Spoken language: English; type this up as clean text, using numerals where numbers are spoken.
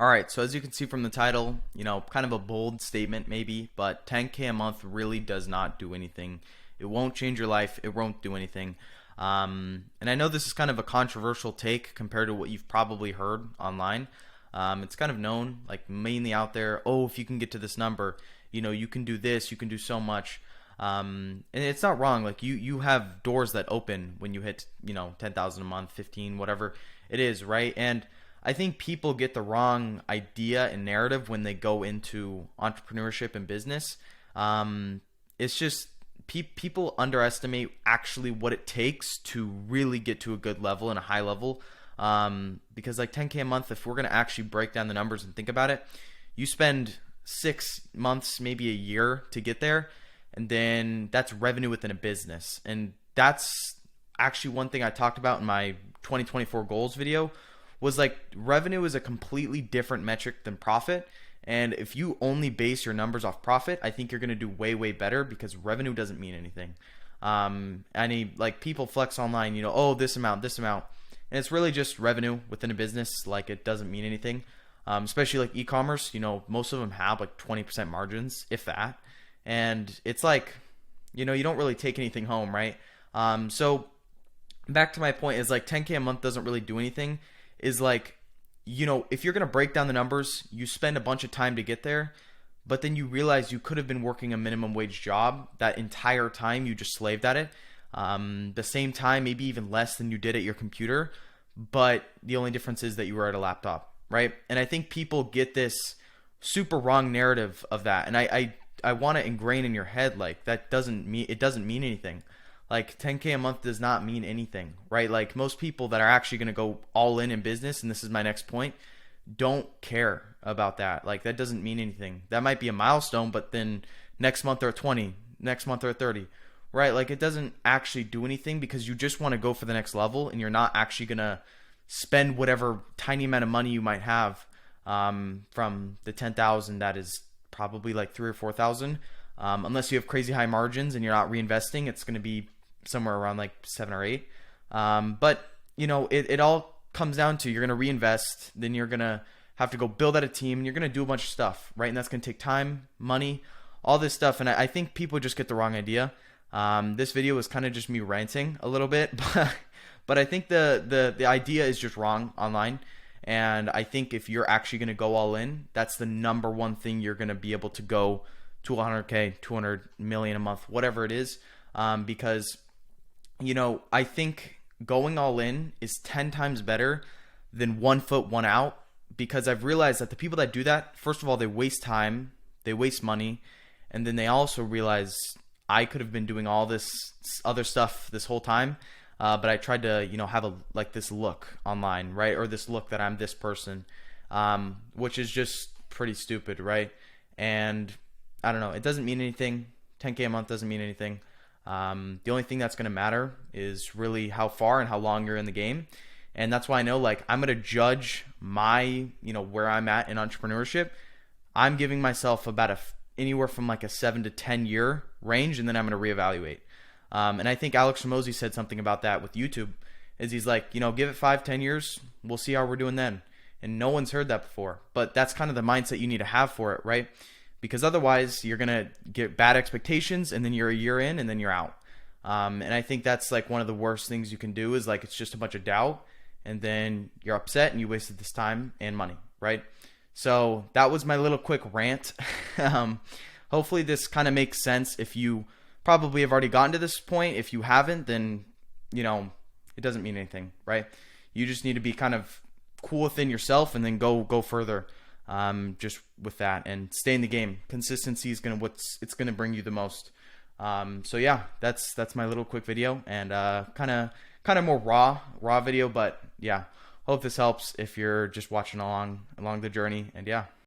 All right, so as you can see from the title, kind of a bold statement maybe, but 10K a month really does not do anything. It won't change your life. It won't do anything. And I know this is kind of a controversial take compared to what you've probably heard online. It's kind of known, like mainly out there, oh, if you can get to this number, you can do this, you can do so much. And it's not wrong. Like you have doors that open when you hit, 10,000 a month, 15, whatever it is, right? And I think people get the wrong idea and narrative when they go into entrepreneurship and business. It's just people underestimate actually what it takes to really get to a good level and a high level. Because like 10K a month, if we're going to actually break down the numbers and think about it, you spend 6 months, maybe a year to get there. And then that's revenue within a business. And that's actually one thing I talked about in my 2024 goals video was like revenue is a completely different metric than profit. And if you only base your numbers off profit, I think you're going to do way, way better because revenue doesn't mean anything. Like people flex online, oh, this amount. And it's really just revenue within a business. Like it doesn't mean anything. Especially like e-commerce, most of them have like 20% margins, if that. And it's like, you don't really take anything home, right? So back to my point is like 10K a month doesn't really do anything. Is like, if you're going to break down the numbers, you spend a bunch of time to get there, but then you realize you could have been working a minimum wage job that entire time. You just slaved at it. The same time, maybe even less than you did at your computer, but the only difference is that you were at a laptop, right? And I think people get this super wrong narrative of that. And I want to ingrain in your head, like it doesn't mean anything. Like 10K a month does not mean anything, right? Like most people that are actually going to go all in business, and this is my next point, don't care about that. Like that doesn't mean anything. That might be a milestone, but then next month they're at 20, next month they're at 30, right? Like it doesn't actually do anything because you just want to go for the next level and you're not actually going to spend whatever tiny amount of money you might have from the 10,000 that is probably like 3 or 4,000. Unless you have crazy high margins and you're not reinvesting, it's going to be somewhere around like 7 or 8. But it all comes down to you're going to reinvest, then you're going to have to go build out a team, and you're going to do a bunch of stuff, right? And that's going to take time, money, all this stuff. And I think people just get the wrong idea. This video was kind of just me ranting a little bit, but I think the idea is just wrong online. And I think if you're actually going to go all in, that's the number one thing you're going to be able to go to 100K, 200 million a month, whatever it is. Because, I think going all in is 10 times better than 1 foot, 1 out, because I've realized that the people that do that, first of all, they waste time, they waste money. And then they also realize I could have been doing all this other stuff this whole time. But I tried to, have this look online, right? Or this look that I'm this person, which is just pretty stupid, right? And I don't know. It doesn't mean anything. 10K a month doesn't mean anything. The only thing that's going to matter is really how far and how long you're in the game. And that's why I know, like, I'm going to judge my, where I'm at in entrepreneurship. I'm giving myself about anywhere from like a 7 to 10 year range, and then I'm going to reevaluate. And I think Alex Ramosi said something about that with YouTube, is he's like, give it 5-10 years. We'll see how we're doing then. And no one's heard that before, but that's kind of the mindset you need to have for it, right? Because otherwise you're going to get bad expectations, and then you're a year in and then you're out. And I think that's like one of the worst things you can do, is like, it's just a bunch of doubt, and then you're upset and you wasted this time and money, right? So that was my little quick rant. Hopefully this kind of makes sense. If you probably have already gotten to this point, if you haven't, then, it doesn't mean anything, right? You just need to be kind of cool within yourself and then go further. Just with that, and stay in the game. Consistency is it's gonna bring you the most. So yeah, that's my little quick video, and kind of more raw video, but yeah, hope this helps if you're just watching along the journey. And yeah.